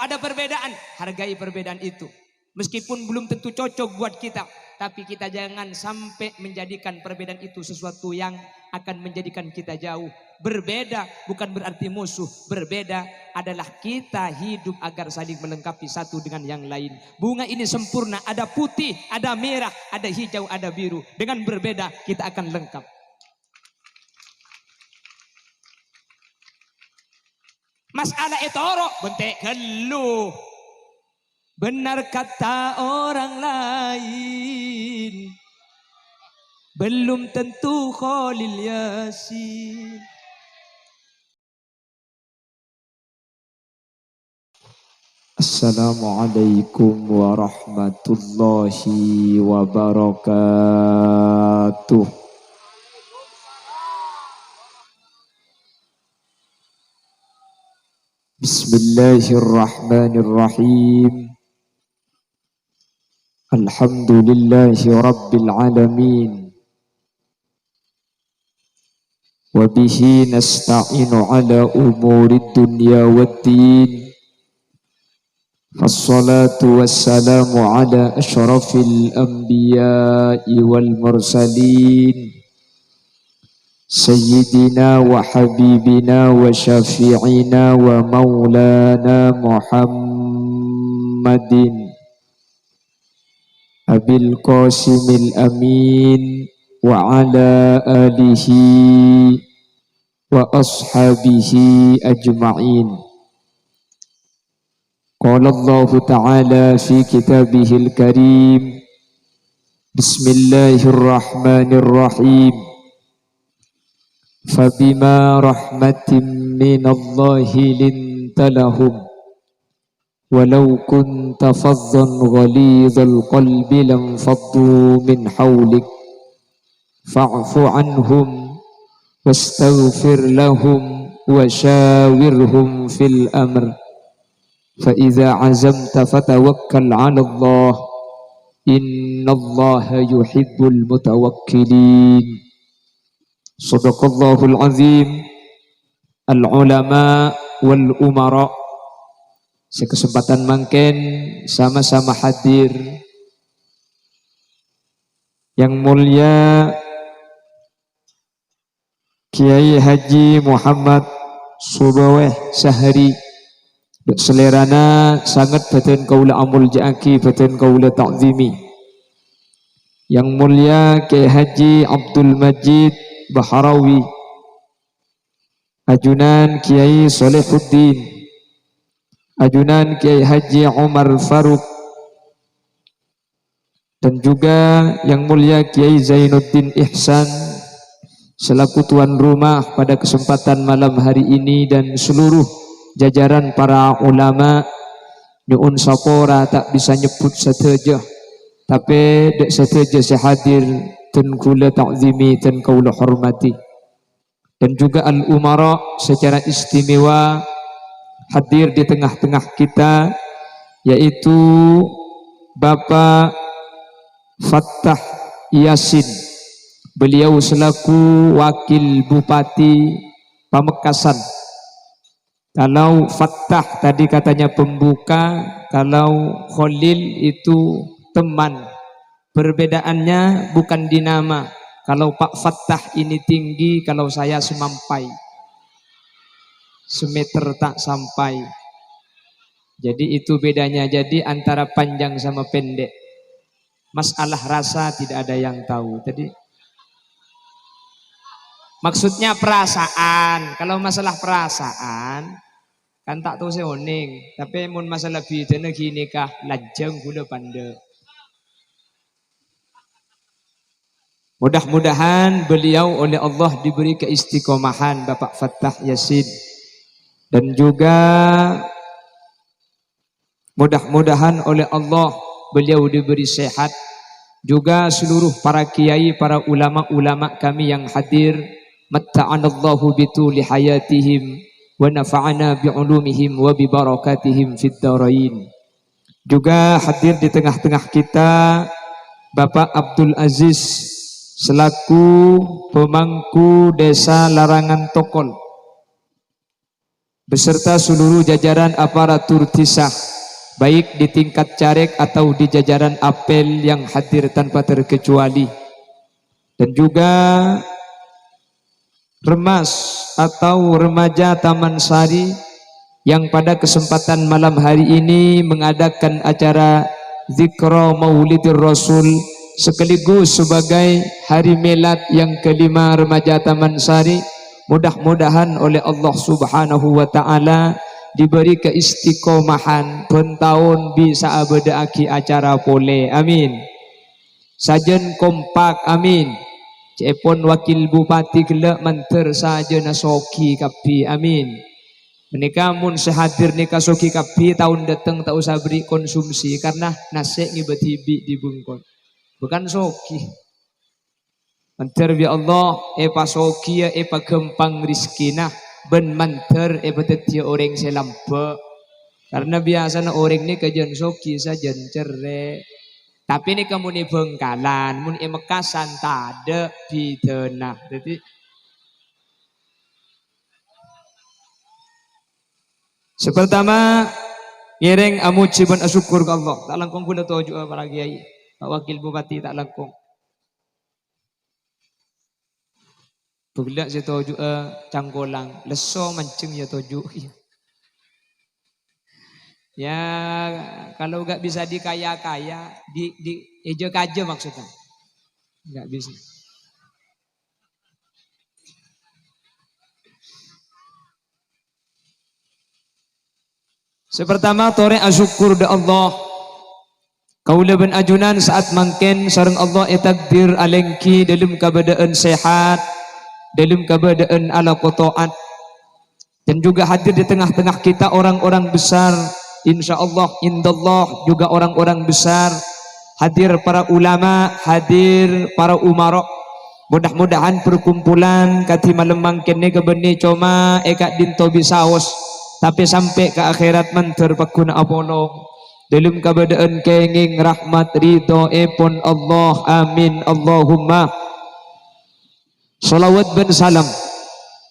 ada perbedaan, hargai perbedaan itu. Meskipun belum tentu cocok buat kita, tapi kita jangan sampai menjadikan perbedaan itu sesuatu yang akan menjadikan kita jauh. Berbeda bukan berarti musuh. Berbeda adalah kita hidup agar saling melengkapi satu dengan yang lain. Bunga ini sempurna, ada putih, ada merah, ada hijau, ada biru. Dengan berbeda kita akan lengkap. Masalah etoro bentek keluh. Benar kata orang lain, belum tentu Khalil Yasin. Assalamualaikum warahmatullahi wabarakatuh. Bismillahirrahmanirrahim. Alhamdulillahi rabbil alamin. Wa bihi nasta'inu ala umurid dunya waddin. Assalatu wassalamu ala ashrafil anbiya'i wal mursalin. Sayyidina wa habibina wa syafi'ina wa maulana Muhammadin Abil Qasimil Amin wa ala alihi wa ashabihi ajma'in. Qala Allah Ta'ala fi kitabihil karim. Bismillahirrahmanirrahim. Fabima rahmatin minallahi linta lahum walau kunta faddan ghalidhal qalbi lam faddu min hawlik fa'fu anhum wastaghfir lahum wa shawirhum fil amr fa idza azamta fatawakkal 'ala Allah innallaha yuhibbul mutawakkilin. Sadaqallahul azim. Al ulama wal umara. Sekesempatan mangken sama-sama hadir yang mulia Kiai Haji Muhammad Subaweh Sahari. Selerana sangat batin kaula amul ja'aki, batin kaula ta'zimi. Yang mulia Kiai Haji Abdul Majid Baharawi, ajunan Kiai Solehuddin, ajunan Kiai Haji Umar Faruk, dan juga yang mulia Kiai Zainuddin Ihsan selaku tuan rumah pada kesempatan malam hari ini, dan seluruh jajaran para ulama. Nyuun sapora tak bisa nyebut sateja, tapi dek sateja sehadir dan kula ta'zimi dan kaula hormati. Dan juga al-umara secara istimewa hadir di tengah-tengah kita, yaitu Bapak Fattah Yasin. Beliau selaku wakil Bupati Pamekasan. Kalau Fattah tadi katanya pembuka, kalau Khalil itu teman. Perbedaannya bukan di nama. Kalau Pak Fattah ini tinggi, kalau saya semampai. Semeter tak sampai. Jadi itu bedanya. Jadi antara panjang sama pendek. Masalah rasa tidak ada yang tahu. Jadi maksudnya perasaan. Kalau masalah perasaan kan tak tahu seoning. Tapi mun masalah bidana gini kah lajeng gula pande. Mudah-mudahan beliau oleh Allah diberi keistiqomahan, Bapak Fattah Yasin. Dan juga mudah-mudahan oleh Allah beliau diberi sehat. Juga seluruh para kiai, para ulama-ulama kami yang hadir. Matta'anallahu bituli hayatihim wa nafa'ana bi'ulumihim wa bibarakatihim fid dharain. Juga hadir di tengah-tengah kita Bapak Abdul Aziz selaku pemangku Desa Larangan Tokol. beserta seluruh jajaran aparatur tisah, baik di tingkat caleg atau di jajaran apel yang hadir tanpa terkecuali, dan juga remas atau remaja Taman Sari yang pada kesempatan malam hari ini mengadakan acara Zikra Maulidir Rasul sekaligus sebagai hari milad yang kelima remaja Taman Sari. Mudah-mudahan oleh Allah Subhanahu wa taala diberi keistiqomahan pentahun bisa abadaaki acara pole, amin. Sajen kompak, amin. Cepon wakil bupati kelak manter saja nasoki kapi, amin. Menika mun sehadir nika soki kapi tahun datang tak usah beri konsumsi karena nasi ngibet-hibik di bungkon, bukan soki. Manter bi Allah pasoki pa gempang rizkina ben manter betetia orang selampe, karena biasa na orang ni kajian soki saja cerre. Tapi ni kamu ni Bengkalan, mun Mekasan tade pidana. Jadi sepertama ngiring amu ciban asyukur ke Allah. Tak langkung kula toju para kiai, Pak Wakil Bupati tak langkung. Budak saya toju cangkolang, leso mancing ya toju. Ya kalau gak bisa dikaya-kaya, di ejo kaja maksudnya, gak bisa. Sepertama tore asyukur da Allah. Kaula ben ajunan saat mangken sareng Allah takdir alengki dalam keadaan sehat, dalam keadaan ala qataat, dan juga hadir di tengah-tengah kita orang-orang besar, insyaallah indallah juga orang-orang besar, hadir para ulama, hadir para umara. Mudah-mudahan perkumpulan kati malam mangken ni kebeni coma eka dinto bisaos, tapi sampai ke akhirat manter pakuna apolong dalam keadaan kenging rahmat ridho epon Allah, amin Allahumma. Salawat dan salam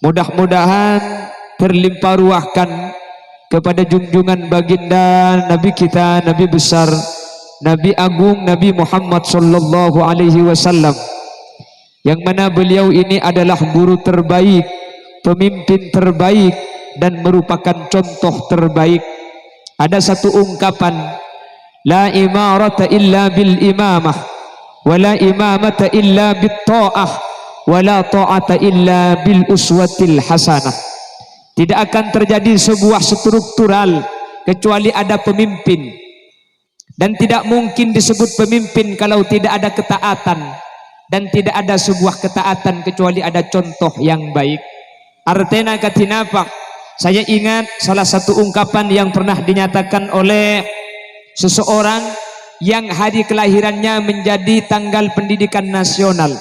mudah-mudahan terlimpah ruahkan kepada junjungan baginda Nabi kita, Nabi besar, Nabi agung, Nabi Muhammad sallallahu alaihi wasallam, yang mana beliau ini adalah guru terbaik, pemimpin terbaik, dan merupakan contoh terbaik. Ada satu ungkapan, la imarata illa bil imamah, wa la imamata illa bit ta'ah, wala ta'ata illa bil uswatil hasanah. Tidak akan terjadi sebuah struktural kecuali ada pemimpin, dan tidak mungkin disebut pemimpin kalau tidak ada ketaatan, dan tidak ada sebuah ketaatan kecuali ada contoh yang baik. Artena katinapa? Saya ingat salah satu ungkapan yang pernah dinyatakan oleh seseorang yang hari kelahirannya menjadi tanggal pendidikan nasional.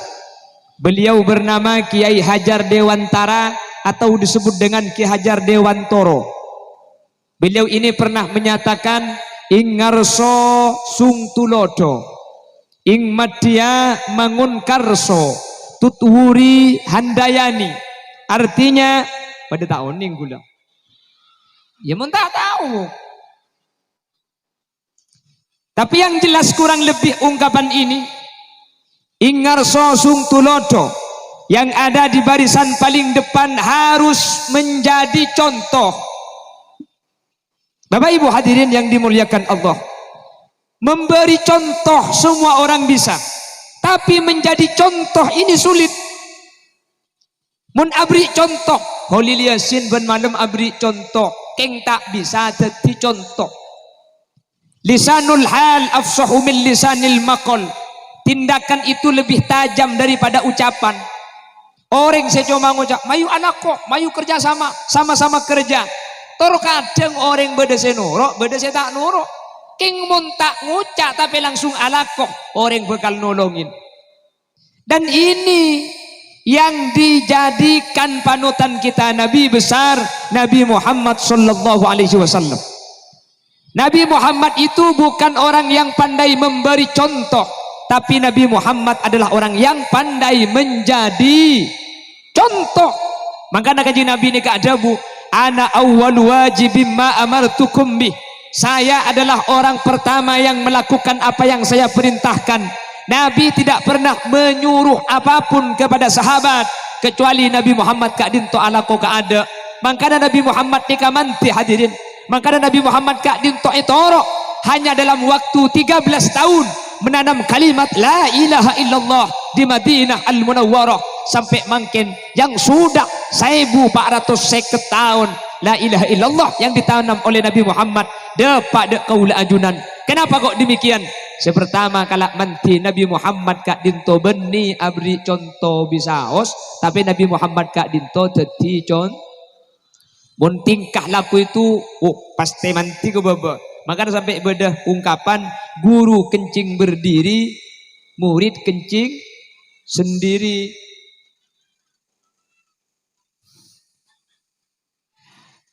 Beliau bernama Kiai Hajar Dewantara atau disebut dengan Ki Hajar Dewantoro. Beliau ini pernah menyatakan ing ngarso sung tulodo, ing madya mangun karso, tutwuri handayani. Artinya pada tahun ning gula. Ya mun tak tahu. Tapi yang jelas kurang lebih ungkapan ini, ingar sosung tulodo, yang ada di barisan paling depan harus menjadi contoh. Bapak Ibu hadirin yang dimuliakan Allah, memberi contoh semua orang bisa, tapi menjadi contoh ini sulit. Mun abri contoh, Holil Yasin ben malam abri contoh, keng tak bisa jadi contoh. Lisanul hal afsahu min lisanil maqal. Tindakan itu lebih tajam daripada ucapan. Orang saya cuma ngucap, mayu anak kok, mayu kerja sama-sama kerja. Tor kadang orang beda saya nuruk, beda saya tak nuruk. King mun tak ngucap tapi langsung alakoh, orang bakal nolongin. Dan ini yang dijadikan panutan kita Nabi besar, Nabi Muhammad sallallahu alaihi wasallam. Nabi Muhammad itu bukan orang yang pandai memberi contoh, tapi Nabi Muhammad adalah orang yang pandai menjadi contoh. Maka kaji Nabi ini keadabu ana awwal wajibim ma amartukum bih. Saya adalah orang pertama yang melakukan apa yang saya perintahkan. Nabi tidak pernah menyuruh apapun kepada sahabat kecuali Nabi Muhammad kak dinto ala ko ka ada. Makanya Nabi Muhammad ni kamanti hadirin. Makanya Nabi Muhammad kak dinto itoro hanya dalam waktu 13 tahun menanam kalimat la ilaha illallah di Madinah Al-Munawwarah sampai makin yang sudah 1450 tahun la ilaha illallah yang ditanam oleh Nabi Muhammad depak dek kaula ajunan. Kenapa kok demikian? Sepertama kalak manti Nabi Muhammad kak dinto beni abri contoh bisaos, tapi Nabi Muhammad kak dinto teti mun tingkah laku itu pasti manti ke baba. Maka sampai bedah ungkapan guru kencing berdiri, murid kencing sendiri.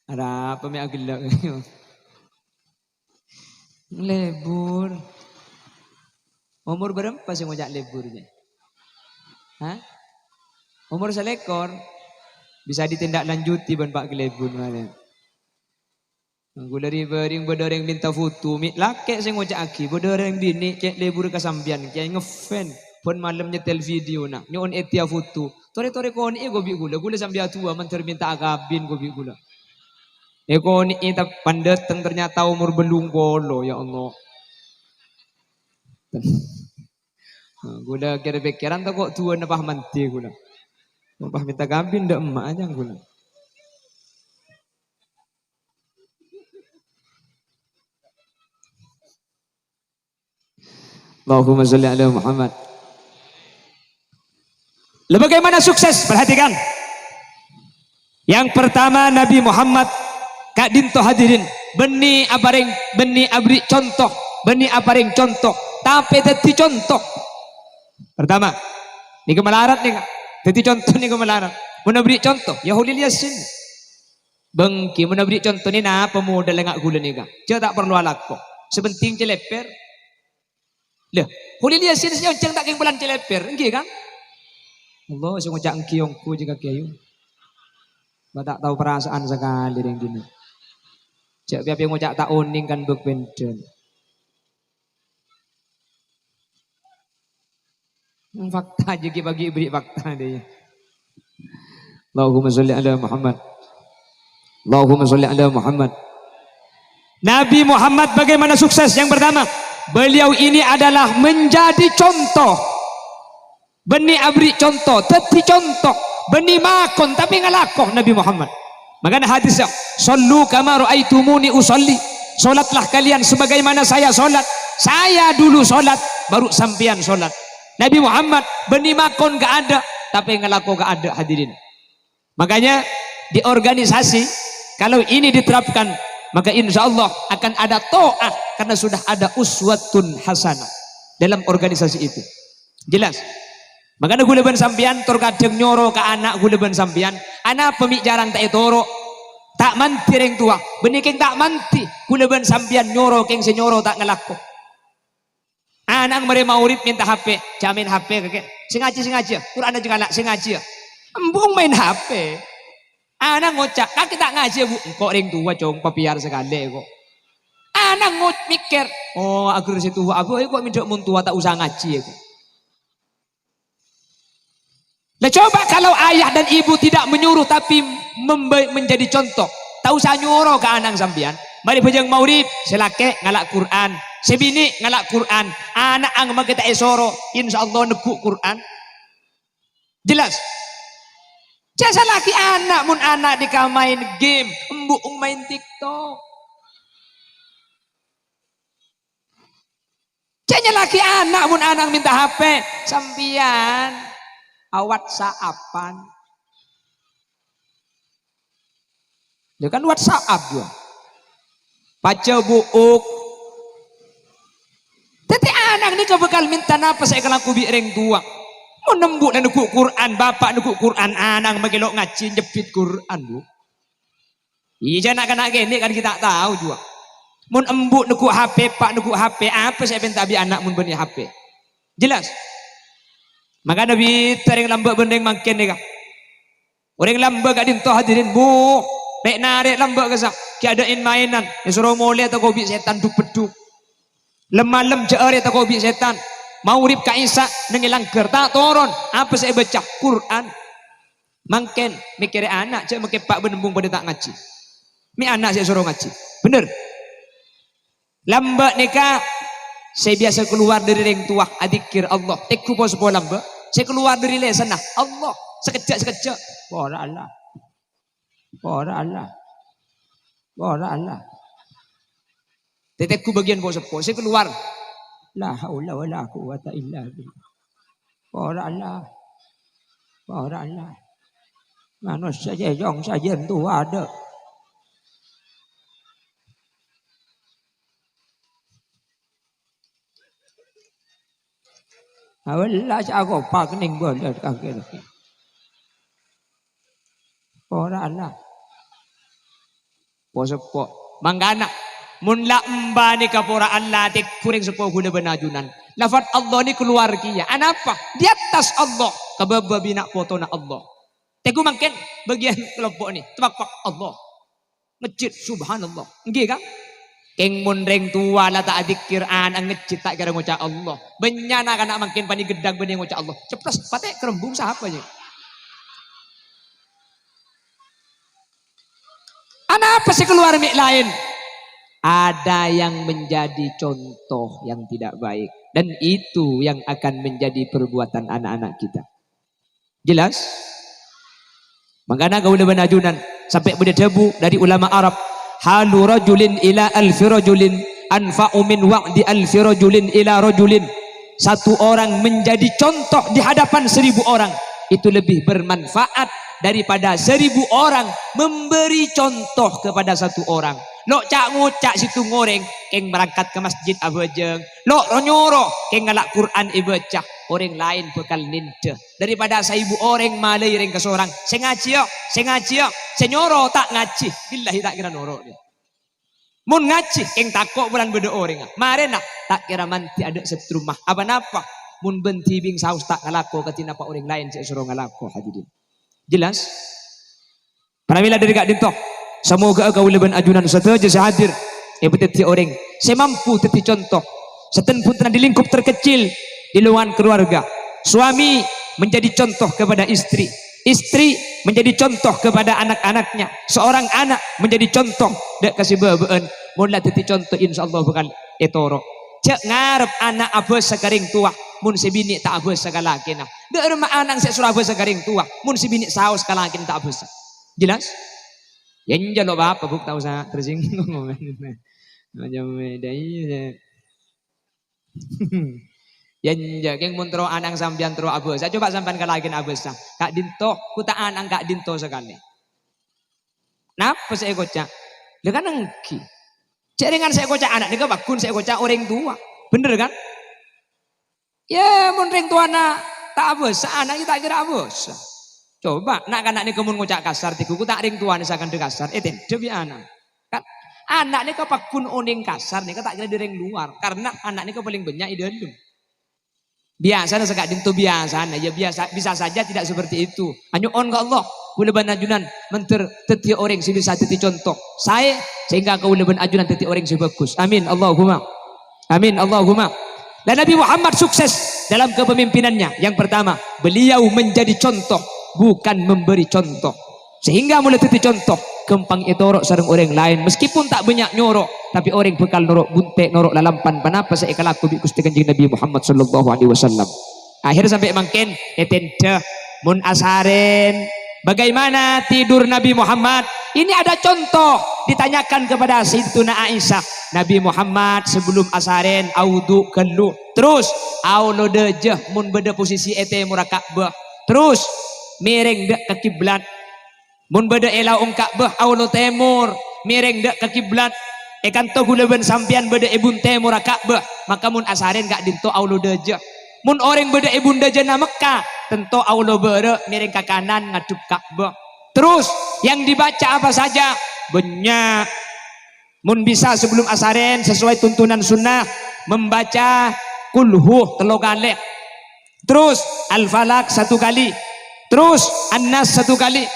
Ada apa mi agilak? Lebur. Umur berapa sih ngojak leburnya? Hah? Umur selekor bisa ditindaklanjuti ban Pak Gelebur mana? Gula ribering bodoreng minta foto, mit laki sing ngojak aki, bodoreng bini cek lebur kasampian, kayak ngefan, pun malam nyetel video nak, nyon etia foto, tore koni gobi gula sambil tua manter minta agabin gobi gula. Koni itu pandeteng ternyata umur belum golo ya Allah. Gula kira pikiran tak kok tua napah manti gula, napah minta agabin dah emak aja gula. Allahumma sholli ala Muhammad. Bagaimana sukses? Perhatikan. Yang pertama Nabi Muhammad kak dinto hadirin beni abri contoh, beni aparing contoh, tapi teti contoh. Pertama, ni kemalarat ni kak. Teti contoh ni kemalarat. Menabri contoh, Yahudi Yasin. Bengki menabri contoh ni na pemuda lengak gula ni kak. Dia tak perlu alako. Sepenting celeper. Lah, huli dia sini saja ceng tak keng bulan celeper, engki kan? Allah, saya ngocak engki yongku jika kayu. Tak tahu perasaan sekali yang gini. Cek biar ngocak tak oning kan berbeda. Fakta aja bagi beri fakta dia. Allahumma sholli ala Muhammad. Allahumma sholli ala Muhammad. Nabi Muhammad bagaimana sukses? Yang pertama, beliau ini adalah menjadi contoh. Beni abri contoh, teti contoh, beni makon tapi ngalakoh Nabi Muhammad. Makanya hadisnya, sallu kama ra'aitumuni usolli. Solatlah kalian sebagaimana saya solat. Saya dulu solat, baru sampian solat. Nabi Muhammad beni makon gak ada, tapi ngalakoh gak ada hadirin. Makanya di organisasi, kalau ini diterapkan, maka insya Allah akan ada to'ah karena sudah ada uswatun hasanah dalam organisasi itu. Jelas. Makanya gula ban sampian terkadang nyoro ke anak gula ban sampian, anak pemik jarang tak etoro, tak manti reng tua, benikeng tak manti gula ban sampian nyoro keng senyoro tak ngelako. Anak mereka maurib minta HP, jamin HP kakek, sengaja, Quran aja galak sengaja, embung main HP. Anak ngocak, kaki tak ngaji bu, kok ring tua cong papiar sekali kok. Anak mikir, oh agar situ aku kok minta mun tua tak usah ngaji kok. Nah coba kalau ayah dan ibu tidak menyuruh tapi menjadi contoh, tak usah nyuruh ke anak sampian. Mari bejeng maurib, selake ngalak Quran, sebini ngalak Quran, anak ang magkita esoro, insya Allah nekuk Quran. Jelas. Jasa laki anak mun anak dika main game, embuk main TikTok. Jasa laki anak mun anak minta HP, sampian WhatsAppan. Dia kan WhatsApp juga. Baca buuk. Tapi anak ni kebekal minta napa saya kalau kubi reng tua. Menembuk dan nukuk Quran, bapak nukuk Quran, anak magelok ngaji jepit Quran bu. Iya nak gini kan kita tahu juga. Mun embuk nukuk HP, pak nukuk HP, apa saya minta bi anak mun beni HP. Jelas. Maka Nabi tering lambak bendeng makin ni kah. Orang lambak gak dinto hadirin bu. Pek narik lembek kesak. Kiadain mainan. Disuruh mulai atau kobi setan duk beduk. Lemalem jeere atau kobi setan. Maurib ka Isa nengilang gerta toron. Apa saya baca? Quran. Mangken mikir anak cek make pak benembung pada tak ngaji. Mi anak saya suruh ngaji. Bener. Lambak nikah saya biasa keluar dari ring tua adikir Allah. Teku pos po lambak. Saya keluar dari lesanah Allah. Sekejap. Ora Allah. Tetekku bagian pos po. Saya keluar. La haula wala quwata illa billah. Ora Allah. Manusia jejong saja itu ada. Awallah aku pak ning boleh kakek. Ora Allah. Posepo manggana mun la mbani kapora Allah tek kuring sepo guna benajunan. Lafat Allah ni keluar kia. Anapa? Di atas Allah. Kababa bina foto na Allah. Teku mangken bagian kelompok ni. Tepak Allah. Ngecit subhanallah. Nggih kan? Keng mun reng tua la tak adzikir an ngecit tak gara ngucap Allah. Benyana kana mangken pani gedang beni ngucap Allah. Ceplos patek kerembung sapa nya. Apa sih keluar mik lain? Ada yang menjadi contoh yang tidak baik. Dan itu yang akan menjadi perbuatan anak-anak kita. Jelas? Makanya gaul benajunan sampai berdebu dari ulama Arab. Halu rajulin ila alfi rajulin anfa'u min wa'di alfi rajulin ila rajulin. Satu orang menjadi contoh di hadapan 1000 orang. Itu lebih bermanfaat daripada 1000 orang memberi contoh kepada satu orang. Lo cak ngucak situ ngoreng keng berangkat ke masjid abajeng. Lo nyoro keng ngalak Quran ibaca. Orang lain bekal ninda daripada 1000 orang malai ring ke seorang. Saya ngaji yo. Saya nyoro tak ngaji. Billahi tak kira noro dia. Mun ngaji keng takok bulan beda orang. Maren nak tak kira manti ada setrumah. Apa napa? Mun benti bing saus tak ngalako katina pak orang lain saya suruh ngalako hadirin. Jelas? Pramila dari kak dintok. Semoga kau leban ajunan saja saya hadir. Beteti orang. Saya mampu teti contoh. Seten pun di lingkup terkecil di luar keluarga. Suami menjadi contoh kepada istri. Istri menjadi contoh kepada anak-anaknya. Seorang anak menjadi contoh. Dek kasih babaan. Mula teti contoh insyaallah bakal etoro. Cek ngarep anak abes sekaring tua. Mun si bini tak abes sekalaki nah. Dek rumah anak saya surah abes sekaring tua. Mun si bini saus sekalaki tak abes. Jelas? Yang jalo apa buk tahu saya tersinggung macam medai. Yang jageng mun tro anang sambian tro abes. Saya coba sampean kalakin abes. Kak dinto ku tak anang kak dinto sekali. Napa saya kocak? Dengan engki. Jaringan saya kocak anak ni bakun saya kocak orang tua. Bener kan? Ya mun ring tua na tak abes, anak kita kira abes. Coba nak anak ni kemun ngocak kasar tiku tak ring tua ni sakan de kasar. Eten debi anak. Kan anak ni kapakun oning kasar ni tak kira di ring luar karena anak ni paling banyak di dalam. Biasa sekak dintu biasa ya biasa bisa saja tidak seperti itu. Hanya on ke Allah. Kau leban ajunan menter teti orang si bisa teti contoh. Saya sehingga kau leban ajunan teti orang si bagus. Amin Allahumma. Amin Allahumma. Dan Nabi Muhammad sukses dalam kepemimpinannya. Yang pertama, beliau menjadi contoh, bukan memberi contoh. Sehingga mulai teti contoh, kempang itorok sareng orang lain. Meskipun tak banyak nyorok, tapi orang bekal norok bunte, norok lalampan. Panapa saya kalaku bi Gusti Kanjeng Nabi Muhammad sallallahu alaihi wasallam. Akhir sampai mangken etente mun asaren. Bagaimana tidur Nabi Muhammad? Ini ada contoh. Ditanyakan kepada Sayyidina Aisyah. Nabi Muhammad sebelum asaren audu keluh. Terus aulo dejeh mun beda posisi ete murakabah. Terus miring dek ke kiblat. Mun beda elau Ka'bah aulo temur, miring dek ke kiblat. Ekan to guleben sampian beda ibun temur Ka'bah. Maka mun asaren gak dinto aulo dejeh. Mun orang beda ibunda jana Mekah, tentu aulo bere miring ke kanan ngadep Ka'bah. Terus yang dibaca apa saja? Banyak. Mun bisa sebelum asaren sesuai tuntunan sunnah membaca kulhu 3 kali. Terus al-falak 1 kali. Terus an-nas 1 kali.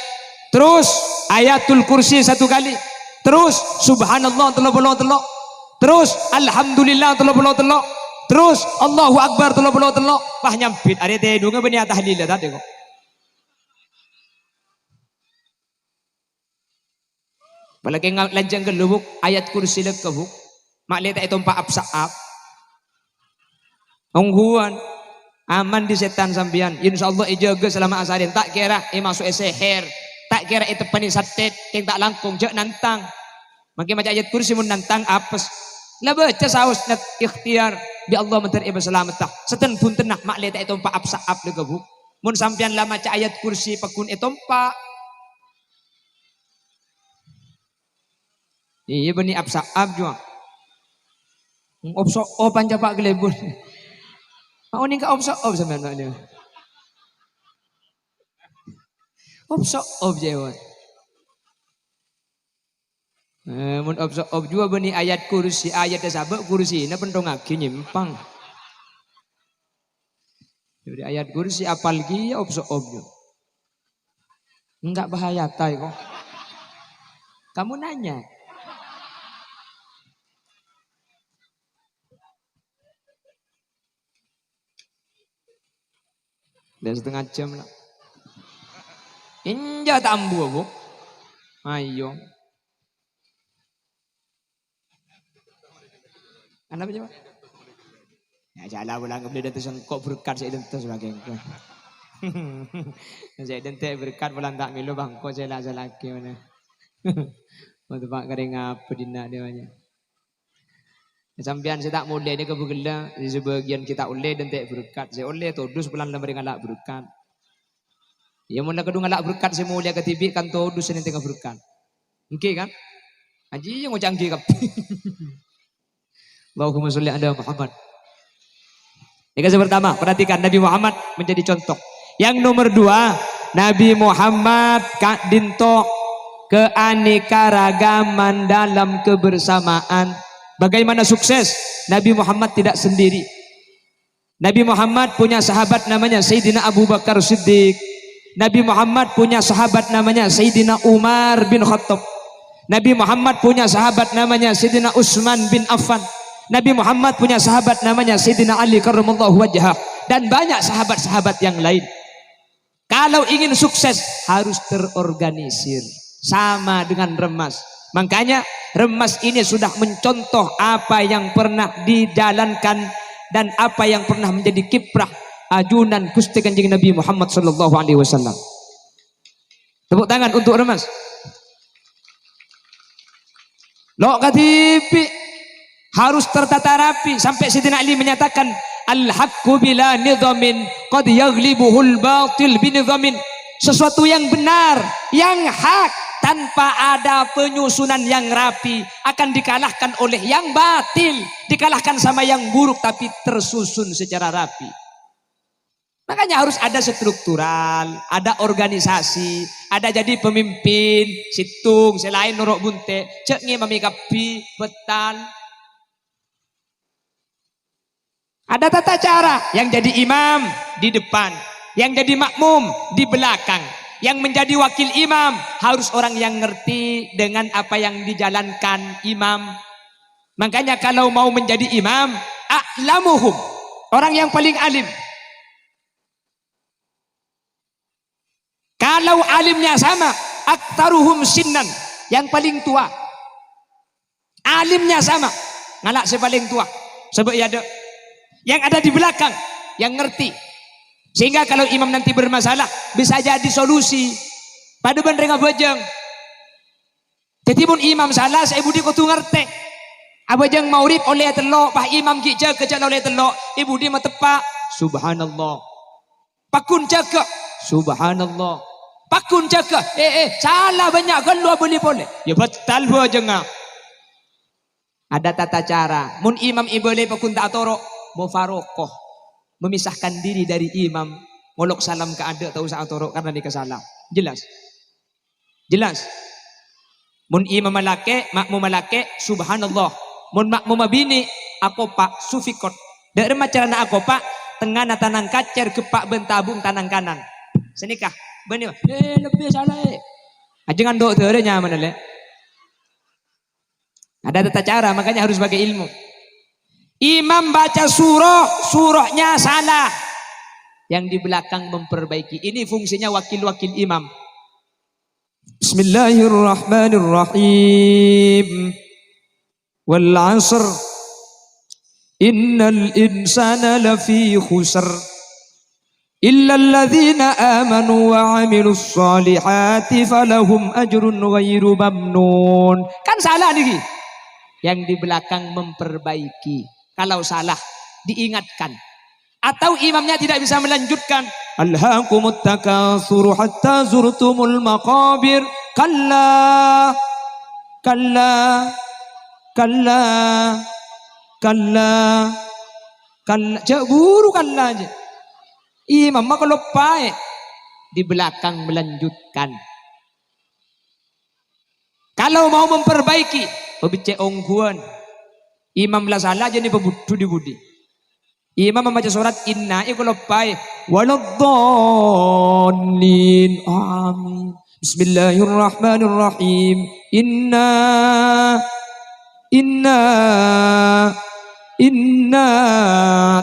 Terus ayatul kursi 1 kali. Terus subhanallah 33. Terus alhamdulillah 33. Terus Allahu akbar 33. Wah nyampit ada teh dunga bani tahlil tadi kok. Apalagi lanjang ke lubuk ayat kursi lekebuk. Mak lihat itu 4 absaab. Ongguan aman di setan sambian. Insyaallah ijaga selama asarin tak kira masuk seher. Tak kira itu penisatet yang tak langkung jak nantang. Makin macam ayat kursi mun nantang apes. Lah baca saus nak ikhtiar bi Allah mentar iba selamat tak. Seten pun tenah mak lihat itu 4 absaab lekebuk. Mun sampean lah maca ayat kursi pakun itu 4. Iya bani absaab juga. Opso panca pak gelebur. Mau ni ka opso sampean nak dia. Opso jewat. Mun opso juga bani ayat kursi ayat sabak kursi na pentong aki nyimpang. Jadi ayat kursi apal gi opso juga. Enggak bahaya tai kok. Kamu nanya. Dan setengah jam lah. Inja tambu bu. Ayo. Kenapa coba? Ya jalan ulang beli dan tusan kok berkat saya dan tus lagi. Saya dan teh berkat bulan tak milu bang kok saya lagi mana. Waktu pak kering apa dina dia banyak. Sampian saya tak mulai ni kebugela di sebagian kita oleh dan tak berkat. Saya oleh todus bulan lemari ngalak berkat. Ya mula kedua ngalak berkat saya mulia ketibik kan todus ini tengah berkat. Okey kan? Haji yang canggih kap. Allahumma sholli ala Muhammad. Yang pertama, perhatikan Nabi Muhammad menjadi contoh. Yang nomor 2, Nabi Muhammad kak dinto keanekaragaman dalam kebersamaan. Bagaimana sukses? Nabi Muhammad tidak sendiri. Nabi Muhammad punya sahabat namanya Sayyidina Abu Bakar Siddiq. Nabi Muhammad punya sahabat namanya Sayyidina Umar bin Khattab. Nabi Muhammad punya sahabat namanya Sayyidina Utsman bin Affan. Nabi Muhammad punya sahabat namanya Sayyidina Ali karramallahu wajhah. Dan banyak sahabat-sahabat yang lain. Kalau ingin sukses harus terorganisir. Sama dengan remas. Makanya remas ini sudah mencontoh apa yang pernah dijalankan dan apa yang pernah menjadi kiprah ajunan Gusti Kanjeng Nabi Muhammad sallallahu alaihi wasallam. Tepuk tangan untuk remas. Lok katipi harus tertata rapi sampai Sayyidina Ali menyatakan al-haqqu bila nidhamin qad yaghlibuhul batil binidhamin. Sesuatu yang benar, yang hak tanpa ada penyusunan yang rapi akan dikalahkan oleh yang batil, dikalahkan sama yang buruk tapi tersusun secara rapi. Makanya harus ada struktural, ada organisasi, ada jadi pemimpin, situng, selain norok bunte, cek nge memikapi betal. Ada tata cara, yang jadi imam di depan, yang jadi makmum di belakang. Yang menjadi wakil imam harus orang yang ngerti dengan apa yang dijalankan imam. Makanya kalau mau menjadi imam, a'lamuhum, orang yang paling alim. Kalau alimnya sama, aktaruhum sinnan, yang paling tua. Alimnya sama, ngalak si paling tua. Sebab ya ada yang ada di belakang yang ngerti. Sehingga kalau imam nanti bermasalah bisa jadi solusi. Pada bener ngabajang. Jadi pun imam salah saya budi kau tu ngerti. Abajang maurib oleh telok, pah imam gija kejak oleh telok, ibu dia matepak. Subhanallah. Pakun jaga. Subhanallah. Pakun jaga. Salah banyak kan lu boleh. Ya betul bajang. Ada tata cara. Mun imam ibole pakun tak torok, mufarokoh. Memisahkan diri dari imam, ngolok salam ke ada tahu saat torok karena dia kesalah. Jelas. Mun imam malake, makmum malake, subhanallah. Mun makmum bini, aku pak sufikot. Dari macarana aku pak, tengah tanang kacer kepak bentabung tanang kanan. Senikah, benih. Lebih salah. Jangan dokter nyaman le. Ada tata cara, makanya harus pakai ilmu. Imam baca surahnya salah. Yang di belakang memperbaiki. Ini fungsinya wakil-wakil imam. Bismillahirrahmanirrahim. Wal 'asr. Innal insana lafi khusr. Illa alladhina amanu wa 'amilus solihati falahum ajrun ghairu mamnun. Kan salah nih. Yang di belakang memperbaiki. Kalau salah diingatkan. Atau imamnya tidak bisa melanjutkan. Alhaakumut takatsur hatta zurtumul maqabir. Kalla kalla kalla kalla kalla. Cak buru kalla aja. Imam mah kalau pae di belakang melanjutkan. Kalau mau memperbaiki, pebicek ongguan. Imam lah salah aja nih pebudu di budi. Imam membaca surat inna iku lepai waladdallin. Amin. Bismillahirrahmanirrahim. Inna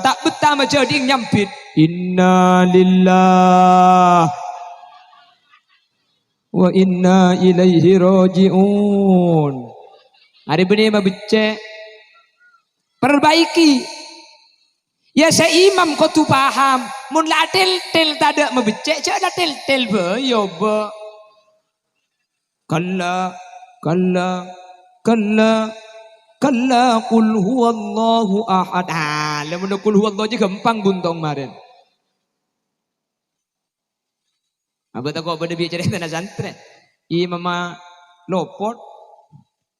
tak betah macam ding nyampit. Inna lillah wa inna ilaihi raji'un. Hari ini mabecek perbaiki. Ya saya imam kau tu paham. Mun la tel tak ada mabecek, cak ada tel be yo be. Kalla qul huwallahu ahad. Lamun qul huwallahu je gampang buntong maren. Abah tak kau pada biar cerita na santre. Imam lopot.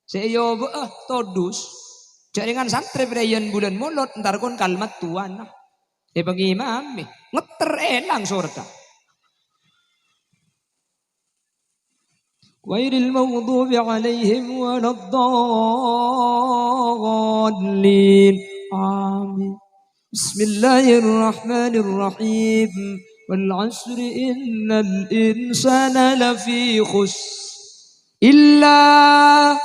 Saya yo be todus. Cak dengan santri berayan bulan mulut ntar kon kalimat tuan. Bagi imam ngeter elang surta. Ghairil maghdubi alaihim waladdallin. Amin. Bismillahirrahmanirrahim. Wal 'asri innal insana lafi khusr. Illa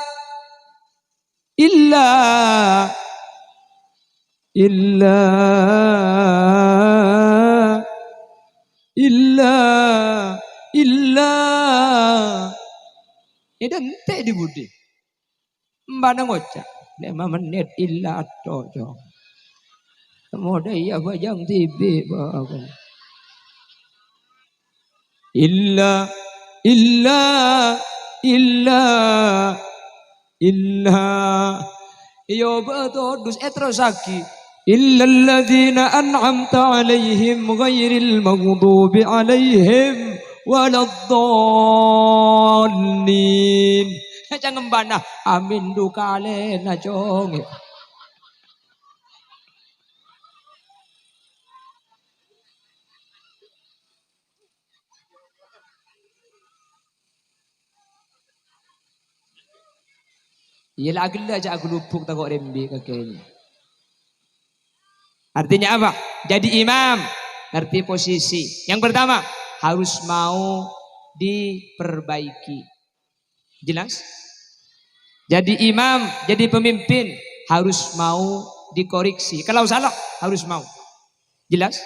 idan te di budi mbana ngocak 5 menit illa tojo kemudian ya bajang tibi bagus illa yo betodus etrosaki illal ladzina an'amta alaihim ghairil maghdubi alaihim waladdallin. Jangan bana amin dukale na jong. Iya lagi lah aja aku lupuk takut rembi kakeknya. Artinya apa? Jadi imam ngerti posisi. Yang pertama harus mau diperbaiki. Jelas? Jadi imam, jadi pemimpin harus mau dikoreksi. Kalau salah harus mau. Jelas?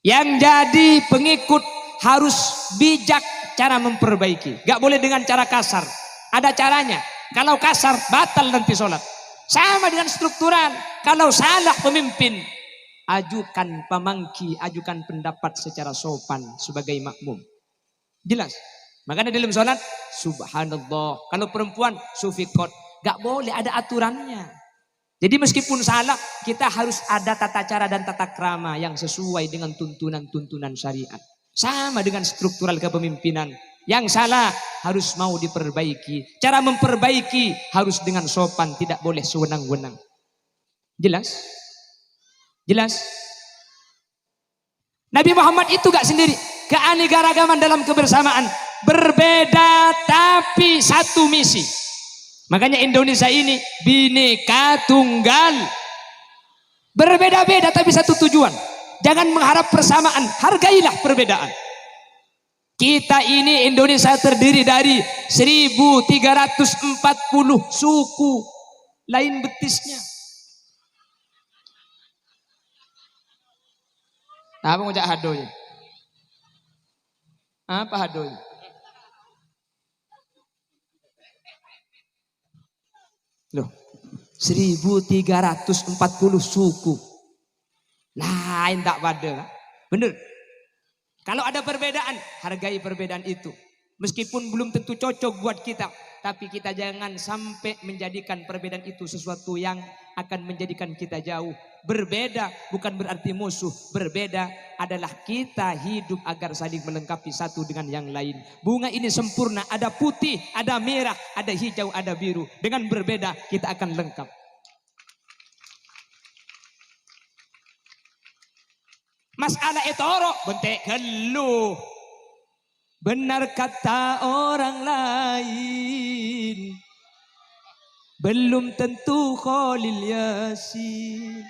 Yang jadi pengikut harus bijak cara memperbaiki. Gak boleh dengan cara kasar. Ada caranya. Kalau kasar batal nanti sholat. Sama dengan struktural. Kalau salah pemimpin, ajukan pamangki, ajukan pendapat secara sopan sebagai makmum. Jelas? Makanya dalam sholat, subhanallah. Kalau perempuan, sufikot. Gak boleh, ada aturannya. Jadi meskipun salah, kita harus ada tata cara dan tata krama yang sesuai dengan tuntunan-tuntunan syariat. Sama dengan struktural kepemimpinan. Yang salah harus mau diperbaiki. Cara memperbaiki harus dengan sopan, tidak boleh sewenang-wenang. Jelas? Jelas? Nabi Muhammad itu gak sendiri. Keanekaragaman dalam kebersamaan. Berbeda tapi satu misi. Makanya Indonesia ini Bhinneka Tunggal. Berbeda-beda tapi satu tujuan. Jangan mengharap persamaan, hargailah perbedaan. Kita ini Indonesia terdiri dari 1340 suku lain betisnya. Apa ngajak hadoy? Apa hadoy? Loh, 1340 suku. Lain tak pada. Bener. Kalau ada perbedaan, hargai perbedaan itu. Meskipun belum tentu cocok buat kita, tapi kita jangan sampai menjadikan perbedaan itu sesuatu yang akan menjadikan kita jauh. Berbeda bukan berarti musuh. Berbeda adalah kita hidup agar saling melengkapi satu dengan yang lain. Bunga ini sempurna, ada putih, ada merah, ada hijau, ada biru. Dengan berbeda kita akan lengkap. Masalah etoro bentek keluh. Benar kata orang lain, belum tentu Khalil Yasin.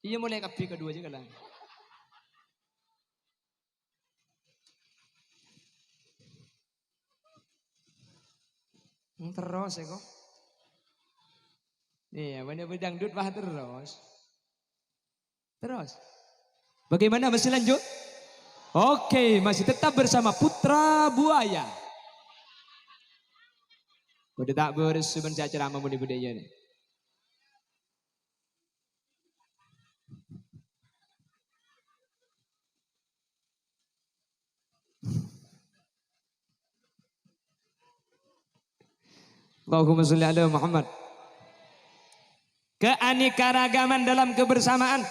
Iya mulai kapi kedua juga lah. Terus ya kok. Iya, bener-bener dangdut bah terus. Terus. Bagaimana masih lanjut? Oke, masih tetap bersama Putra Buaya. Udah tak bersuban saya ceramah budaya nih. Allahumma sholli ala Muhammad. Keanekaragaman dalam kebersamaan.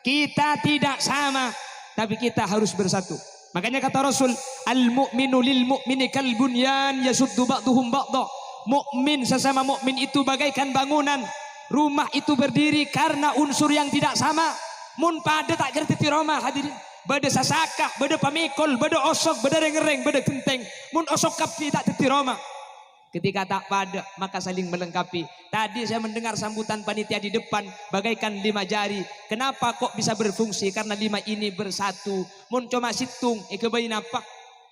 Kita tidak sama, tapi kita harus bersatu. Makanya kata Rasul, al-mu'minu lil mu'mini kal bunyan yasuddu ba'duhum ba'dha. Mukmin sesama mukmin itu bagaikan bangunan. Rumah itu berdiri karena unsur yang tidak sama. Mun pada tak kerti tiroma hadirin. Bada sasaka, bada pamikol, bada osok, bada rengereng, bada genteng. Mun osok kapi tak tiroma. Ketika tak pada maka saling melengkapi. Tadi saya mendengar sambutan panitia di depan bagaikan 5 jari. Kenapa kok bisa berfungsi? Karena 5 ini bersatu. Mun cuma situng, kebayin apa?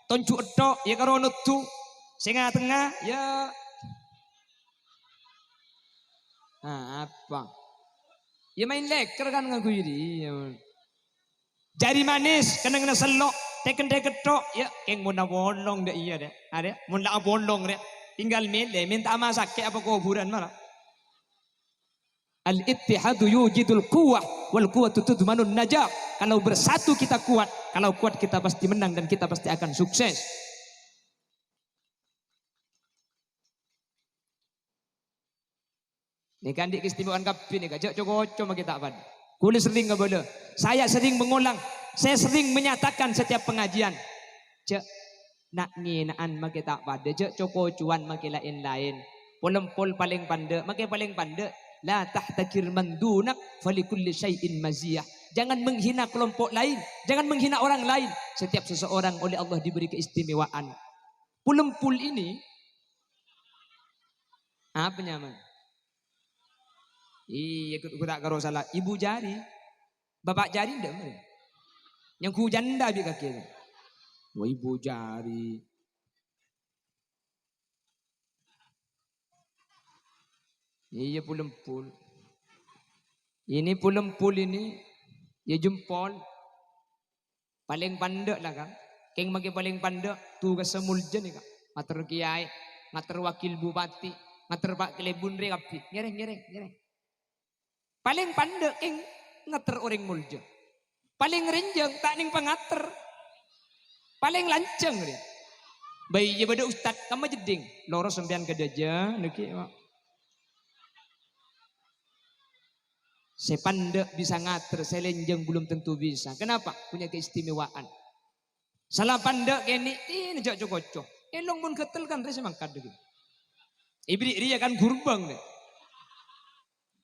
Toncu edok, ya karono tu. Sengah tengah, ya. Nah, apa? Ya main leker kan ngaku ini. Ya. Jari manis, kena selok, teken tok, ya. Keng muna bolong deh iya deh. Ada, muna bolong deh. Tinggal milih, minta masak kayak apa kuburan malah. Al-ittihadu yujidul quwwah wal quwwatu tudmanun najah. Kalau bersatu kita kuat, kalau kuat kita pasti menang dan kita pasti akan sukses. Ini kan di keistimewaan kapi nih, gajak cocok kita apa? Kulis sering nggak boleh. Saya sering mengulang, saya sering menyatakan setiap pengajian. Cek nak nginaan make tak pada je coko cuan make lain-lain polempol paling pande make paling pande la tahtakir man dunak falikulli syai'in maziyah. Jangan menghina kelompok lain, jangan menghina orang lain. Setiap seseorang oleh Allah diberi keistimewaan. Polempol ini apa nyaman? Iya aku tak karo salah. Ibu jari, bapak jari ndak mere. Yang ku janda bi kaki. Wah ibu jari. Iya pulempul. Ini pulempul ini. Ya jempol. Paling pandek lah kan. Keng maki paling pandek. Tugas semulja nih kan. Ngater kiai. Ngater wakil bupati. Ngater pak kelebun kapi. Nyereng. Paling pandek keng. Ngater orang mulja. Paling renjeng. Tak ning pengater. Paling lanceng dia. Bayi je pada ustad kamu jeding. Loro sembian ke daja niki. Saya pandek bisa ngater, saya lenjeng belum tentu bisa. Kenapa? Punya keistimewaan. Salah pandek kini ini jak cocok. Elong pun ketel kan saya mangkat dulu. Ibri dia kan gurbang deh.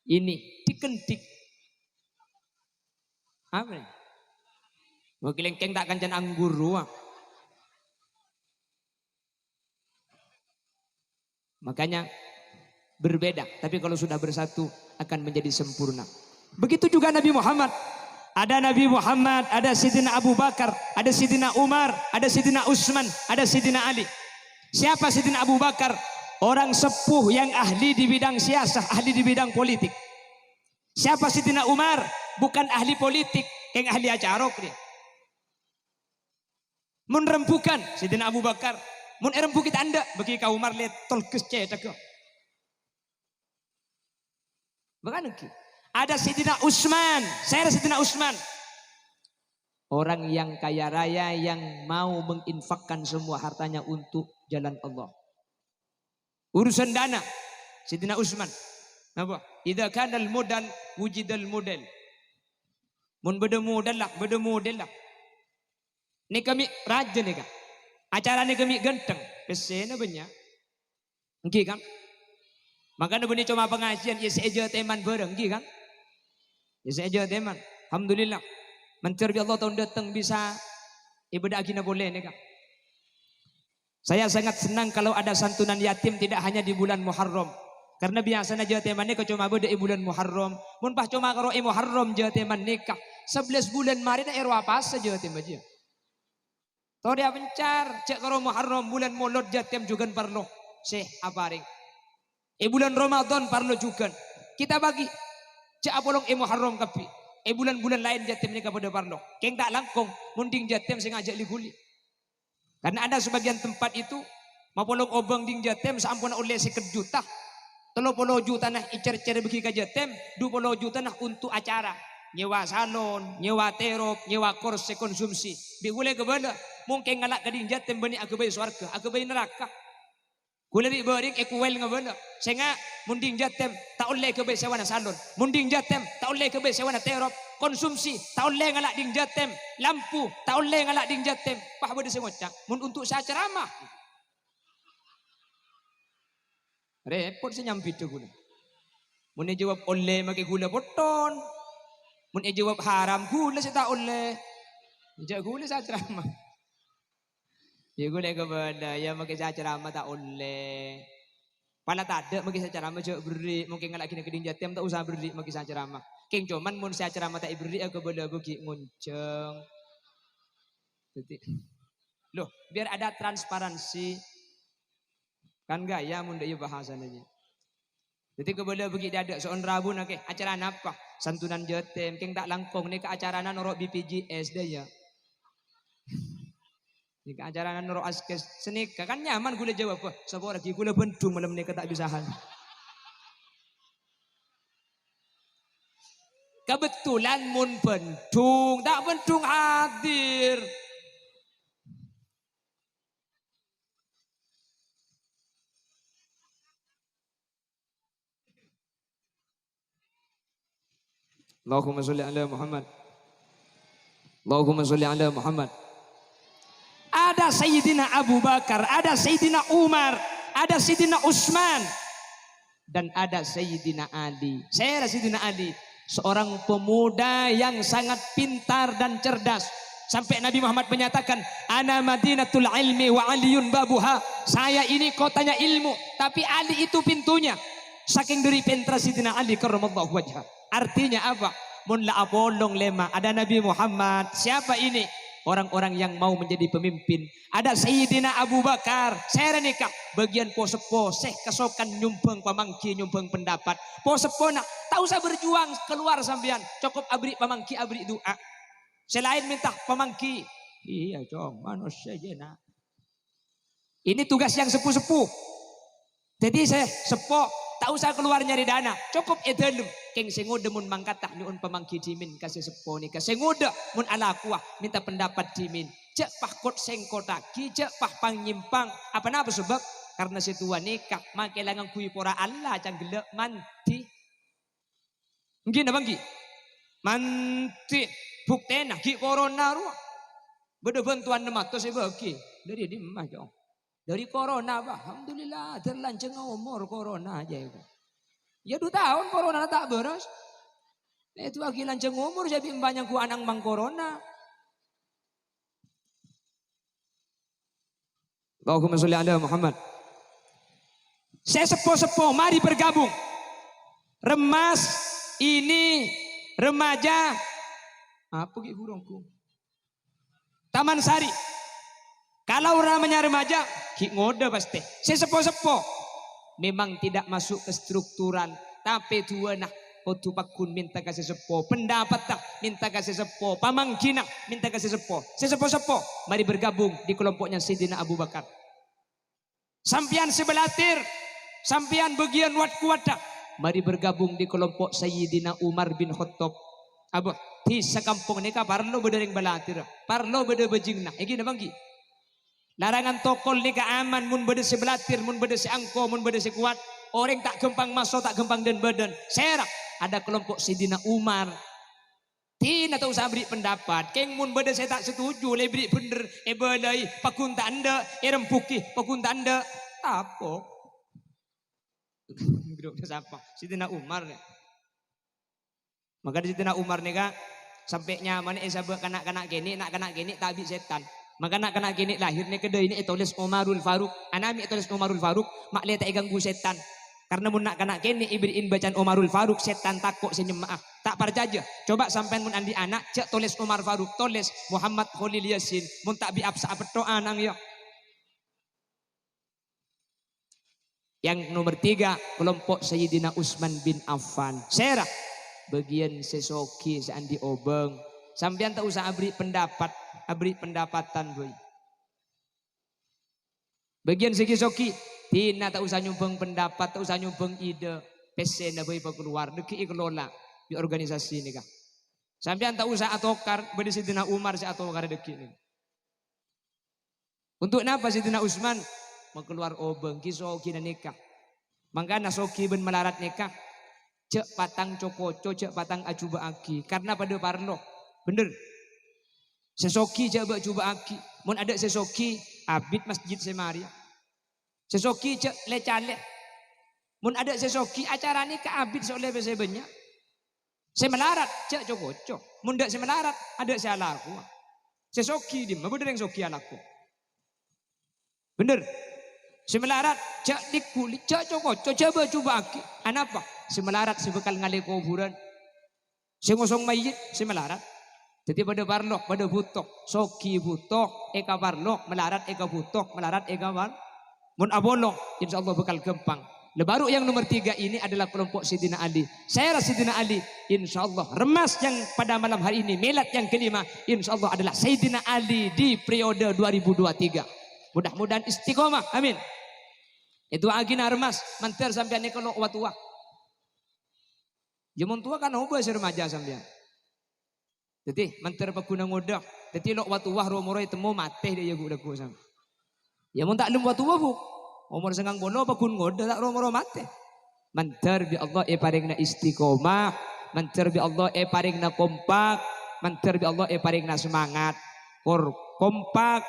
Ini dikentik. Apa nih? Mau kelengkeng tak kancan anggur ruang. Makanya berbeda, tapi kalau sudah bersatu akan menjadi sempurna. Begitu juga Nabi Muhammad. Ada Nabi Muhammad, ada Sidina Abu Bakar, ada Sidina Umar, ada Sidina Utsman, ada Sidina Ali. Siapa Sidina Abu Bakar? Orang sepuh yang ahli di bidang siasah, ahli di bidang politik. Siapa Sidina Umar? Bukan ahli politik, yang ahli acarok dia. Mun rempukan Sidina Abu Bakar, mun rempu kita anda bagi kau Umar lihat tolkes cetak. Bukan ki. Ada Sidina Utsman, saya ada Sidina Utsman. Orang yang kaya raya yang mau menginfakkan semua hartanya untuk jalan Allah. Urusan dana, Sidina Utsman. Apa? Idza kana al-modal wujidal model. Mun beda modal lah, beda model lah. Ni kami raja ni kan. Acara ni kami genteng. Pesena banyak. Engki kan? Makanya bani cuma pengajian ya seja teman bareng, engki kan? Ya seja teman. Alhamdulillah. Menterbi Allah tahun datang bisa ibadah agina boleh ni kan? Saya sangat senang kalau ada santunan yatim tidak hanya di bulan Muharram. Karena biasanya Jawa teman nikah cuma beda bulan Muharram. Mun pas cuma karo Muharram Jawa teman nikah. 11 bulan mari na ero apa saja Jawa teman aja. Tahu dia pencar cek karo Muharram bulan Maulud Jawa teman juga perlu. Seh apa ring. Bulan Ramadan perlu juga. Kita bagi cek apolong Muharram kapi. Bulan-bulan lain Jawa teman nikah pada perlu. Keng tak langkong munding Jawa teman sing ngajak liguli. Karena ada sebagian tempat itu mapolong obang ding Jatem sampun oleh 50 juta. 30 juta nah icer-cer bagi ka Jatem, 20 juta nah untuk acara. Nyewa salon, nyewa terop, nyewa kursi konsumsi. Bi gule ke bala, mungkin ngalak ka ding Jatem bani aku bayi swarga, aku bayi neraka. Gule bi beuring ekuwel ngabala. Senga munding Jatem tak oleh ke bayi sewana salon. Munding Jatem tak oleh ke bayi sewana terop. Konsumsi tak oleh ngalak ding Jatem, lampu tak oleh ngalak ding Jatem. Pah bade sengocak mun untuk saya ceramah repot saya nyampi tu gula. Mun jawab oleh make gula poton, mun jawab haram gula saya tak oleh. Jak gula saya ceramah. Ya gula kepada ya make saya ceramah tak oleh. Pala tak ada make saya ceramah jauh beri mungkin ngalak kini keding Jatem tak usah beri make saya ceramah. King cuman mun saya ceramah tak ibri aku boleh bagi ngunceng. Loh, biar ada transparansi. Kan gaya mun dia bahasan aja. Jadi keboleh bagi dia ada seon Rabu nak acara apa? Santunan Jatem, king tak langkong ni ke acara norok BPJS dia ya. Ni ke acara norok askes senika kan nyaman gula jawab apa? Sabor lagi gula bentung malam ni tak bisa hal. Kebetulan mun pentung, tak pentung hadir. Allahumma sholli ala Muhammad. Allahumma sholli ala Muhammad. Ada Sayyidina Abu Bakar, ada Sayyidina Umar, ada Sayyidina Utsman, dan ada Sayyidina Ali. Saya ada Sayyidina Ali. Seorang pemuda yang sangat pintar dan cerdas. Sampai Nabi Muhammad menyatakan, Ana Madinatul ilmi wa aliyun babuha. Saya ini kotanya ilmu, tapi Ali itu pintunya. Saking dari pintar Sidina Ali karramallahu wajhah. Artinya apa? Mun la abolong lema. Ada Nabi Muhammad. Siapa ini? Orang-orang yang mau menjadi pemimpin. Ada Sayyidina Abu Bakar. Saya nikah. Bagian posepo. Seh kesokan nyumpeng pamangki, nyumpeng pendapat. Posepo nak. Tak usah berjuang keluar sampean. Cukup abri pamangki, abri doa. Selain minta pamangki. Iya cong. Manusia jena. Ini tugas yang sepuh-sepuh. Jadi saya sepo. Tak usah keluar nyari dana. Cukup edelum. Keng sengoda mun mangkatah nyuun pamangki jimin kasih sepo nikah. Sengoda mun ala kuah minta pendapat jimin. Cek pah kot sengkotaki, cek pah pangnyimpang. Apa napa sebab? Karena setua nikah makelangan kui pora Allah canggelek manti. Gini bangki. Manti buktena ki corona ruah. Beda bantuan nemato sebagi. Dari di mah jong. Dari corona bah, alhamdulillah terlanceng umur corona aja itu. Ya 2 tahun corona tak beres. Itu lagi lanceng umur jadi banyak ku anang mang corona. Allahumma sholli ala Muhammad. Saya sepo-sepo mari bergabung. Remas ini remaja apa ki burungku? Taman Sari. Kalau namanya remaja, ki ngode pasti. Sesepo-sepo memang tidak masuk ke strukturan, tapi tua nah Otu pakun minta kasih sepo, pendapat tak minta kasih sepo, pamangkina minta kasih sepo, sesepo-sepo mari bergabung di kelompoknya Sayyidina Abu Bakar. Sampian sebelatir, sampian bagian wat kuata, mari bergabung di kelompok Sayyidina Umar bin Khattab. Abu di sekampung ni ka parlo bedereng belatir, parlo bede bejingna, egi namanggi. Larangan tokol ni ka aman mun bede sebelatir, mun bede seangko, mun bede sekuat. Orang tak gempang masuk, tak gempang dan badan. Serak ada kelompok Sayyidina Umar. Tina tak usah beri pendapat. Keng mun beda saya tak setuju. Le beri bener. Belai pakun tak anda. Rempuki pakun tak anda. Apa? Siapa? Sayyidina Umar ni. Maka di Sayyidina Umar ni kak. Sampai nyaman ni sabak kanak-kanak gini. Nak kanak gini tak habis setan. Maka nak gini lahir ni kedai ini tulis Umarul Faruk. Anami tulis Umarul Faruk. Mak lihat tak ganggu setan. Karena mun nak kena kene ibrin bacaan Umarul Faruk setan takut senyemaah tak parjaja. Coba sampai mun andi anak cek tulis Umar Faruk, tulis Muhammad Khalil Yasin, mun tak bi apsa apetoan nang yo. Yang nomor 3 kelompok Sayyidina Utsman bin Affan. Serah bagian sesoki seandi obeng. Sampean tak usah abri pendapat, abri pendapatan boy. Bagian sesoki tina tak usah nyumbang pendapat, tak usah nyumbang ide. Pesen na boy keluar deki kelola di organisasi ni kah. Sampean tak usah atokar bade Sayyidina Umar si atokar deki ni. Untuk napa Sayyidina Utsman keluar obeng kisoki na nikah. Mangkana soki ben melarat nikah. Cek patang cokoco, cek patang acuba aki. Karena pada parlo. Bener. Sesoki cek coba aki. Mun ada sesoki abid masjid Semaria. Sesoki cek lecale. Mun ada sesoki acara ni ke abid soleh besebenya. Semelarat cek cokoco. Mun dak semelarat ada salaku. Sesoki di mana bener yang soki alaku. Bener. Semelarat cek dikulit cek cokoco coba aki. Anapa? Semelarat sebekal ngale kuburan. Sengosong mayit semelarat. Jadi pada parlo pada butok. Soki butok eka parlo melarat eka butok melarat eka par. Mun abolong, insya Allah bakal gempang. Lebaru yang nomor 3 ini adalah kelompok Sayyidina Ali. Saya Sayyidina Ali, insya Allah remas yang pada malam hari ini, milad yang kelima, insya Allah adalah Sayyidina Ali di periode 2023. Mudah-mudahan istiqomah, amin. Itu agina remas, manter sampai ni kalau watua. Jamun tua kan ubah si remaja sampai. Jadi manter pakuna ngodah, jadi lo watua romoroi temu mate dia gula ku sampai. Ya mun tak lumba tuwa bu. Umur sengang bono pakun ngoda tak romoro mate. Mantar bi Allah paring na istiqomah, mantar bi Allah paring na kompak, mantar bi Allah paring na semangat. Kor kompak,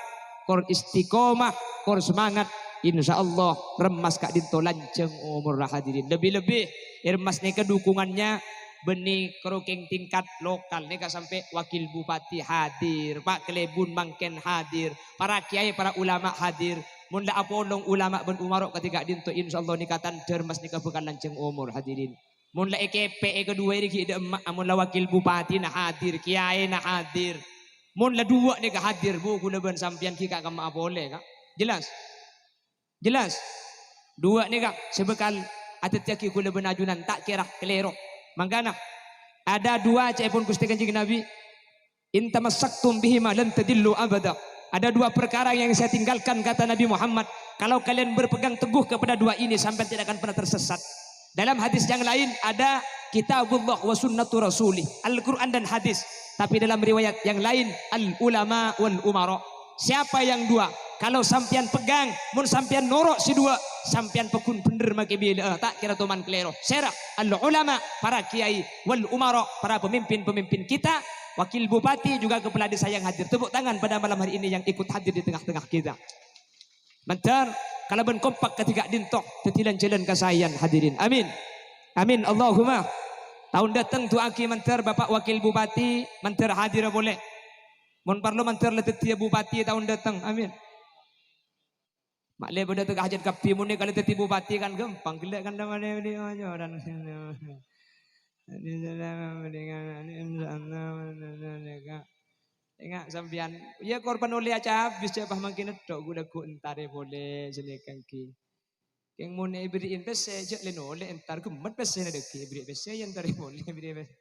kor istiqomah, kor semangat. Insyaallah remas kak dinto lanceng umur hadirin. Lebih-lebih remas ni kedukungannya benih kerokeng tingkat lokal nih sampai wakil bupati hadir, Pak Kelebun Mangken hadir, para kiai para ulama hadir. Munda apolong ulama ben umarok ketika dinto insyaallah nikatan dermas nikah bekal lanceng umur hadirin. Munda EKP kedua ini ide emak munda wakil bupati nah hadir, kiai nah hadir. Munda dua nikah hadir bu kula ben sampian kika kama boleh kak. Jelas? Jelas? Dua nikah sebekal atet yaki kula ben ajunan tak kira kelero. Mangkana ada 2 cek pun Gusti Kanjeng Nabi intamasaktum bihima lan tadillu abada. Ada 2 perkara yang saya tinggalkan kata Nabi Muhammad. Kalau kalian berpegang teguh kepada 2 ini sampai tidak akan pernah tersesat. Dalam hadis yang lain ada kitabullah wa sunnatu rasulih, Al-Quran dan hadis. Tapi dalam riwayat yang lain al-ulama wal umara. Siapa yang 2? Kalau sampian pegang, mun sampian norok si 2, sampian pekun bener make bila tak kira toman klero. Serah al-ulama para kiai wal umara para pemimpin-pemimpin kita, wakil bupati juga kepala desa yang hadir. Tepuk tangan pada malam hari ini yang ikut hadir di tengah-tengah kita. Mentar kalau ben kompak ketika dintok tetilan jalan kasayan hadirin. Amin. Amin Allahumma. Tahun datang tu aki mentar Bapak wakil bupati mentar hadir boleh. Mun parlo mentar letetia bupati tahun datang. Amin. Mak le pada tegah hajat kapi mun kalau teti bupati kan gampang gelak kan damane dia dan Tengok sampean, ya korban oleh aja habis siapa makin dok gula ku entare boleh selekan ki. Yang mau beriin pese je leno oleh entar gemet pese na deki beri pese yang entare boleh beri pese.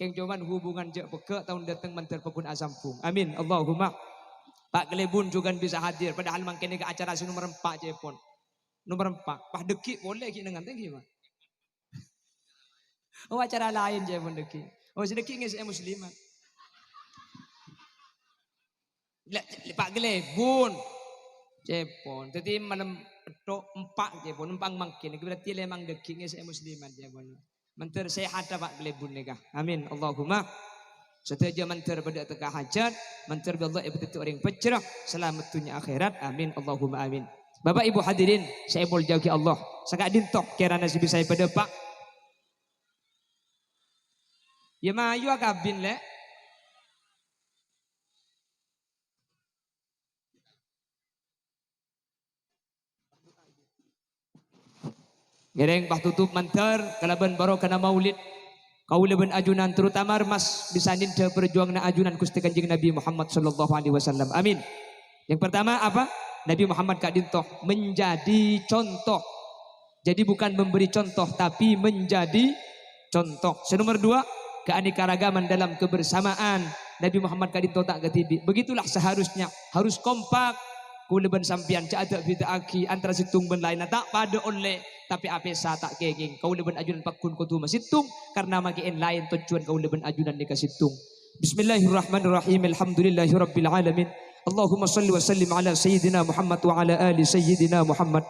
Yang cuman hubungan je peke tahun datang mentar pekun asampung. Amin. Allahumma. Pak Gelebun juga bisa hadir padahal makin ke acara si nomor 4 je pun. Nomor 4. Pah deki boleh ki dengan tinggi mah. Oh acara lain je pun deki. Oh sedeki ngisi musliman. Pak Gelebun Jepon, jadi malam tok 4 Jepon, numpang makin, berarti lemang dekingnya saya musliman Jepon. Menter sehat Pak Gelebun nikah. Amin. Allahumma. Setiap menter pada teka hajat, menter Allah ibu itu orang pecerah, selamat dunia akhirat. Amin. Allahumma amin. Bapak Ibu hadirin, saya mau jauhi Allah. Sangat dintok kira nasib saya pada Pak. Ya mayu akabin le. Gereng bah tutup mantar kalaban baro kana maulid kaulaban ajunan terutama mas bisanin de perjuang na ajunan Gusti Kanjeng Nabi Muhammad sallallahu alaihi wasallam. Amin. Yang pertama apa? Nabi Muhammad kak dintoh menjadi contoh. Jadi bukan memberi contoh tapi menjadi contoh. Nomor 2, keanekaragaman dalam kebersamaan. Nabi Muhammad kak dintoh tak ketibi. Begitulah seharusnya, harus kompak. Kuleban sampian ada bid'aki antara situng ben lain tak pada oleh tapi apesa tak kegeng kauleban ajunan pakun kutu masitung karena makiin lain tujuan kauleban ajunan nikah situng. Bismillahirrahmanirrahim. Alhamdulillahirabbil alamin. Allahumma shalli wa sallim ala sayyidina Muhammad wa ala ali sayyidina Muhammad.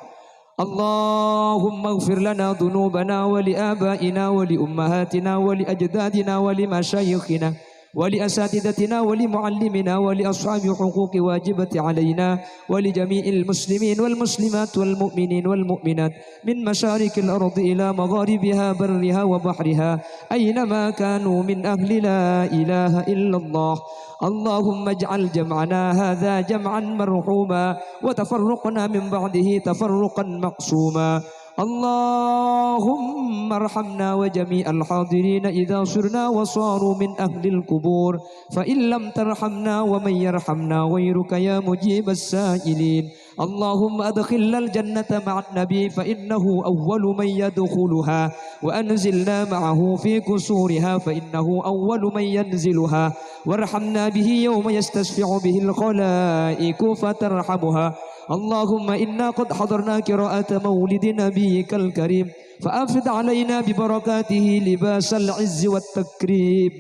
Allahumma ighfir lana dhunubana wa li abaina wa li ummahatina wa li ajdadina wa li masyayikhina ولأساتذتنا ولمعلمنا ولأصحاب حقوق واجبة علينا ولجميع المسلمين والمسلمات والمؤمنين والمؤمنات من مشارق الأرض إلى مغاربها برها وبحرها أينما كانوا من أهل لا إله إلا الله اللهم اجعل جمعنا هذا جمعا مرحوما وتفرقنا من بعده تفرقا مقسوما اللهم ارحمنا وجميع الحاضرين إذا صرنا وصاروا من أهل القبور فإن لم ترحمنا ومن يرحمنا غيرك يا مجيب السائلين اللهم أدخلنا الجنة مع النبي فإنه أول من يدخلها وأنزلنا معه في كسورها فإنه أول من ينزلها وارحمنا به يوم يستشفع به الخلائق فترحمها اللهم إنا قد حضرنا قراءة مولد نبيك الكريم فأفد علينا ببركاته لباس العز والتكريم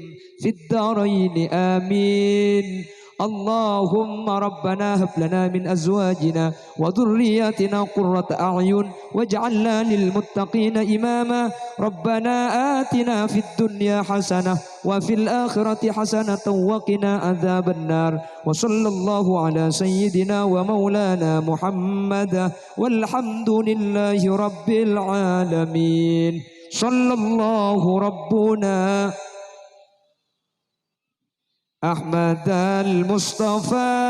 في الدارين آمين اللهم ربنا هب لنا من أزواجنا وذرياتنا قرة أعين واجعلنا للمتقين إماما ربنا آتنا في الدنيا حسنة وفي الآخرة حسنة وقنا عذاب النار وصلى الله على سيدنا ومولانا محمد والحمد لله رب العالمين صلى الله ربنا أحمد المصطفى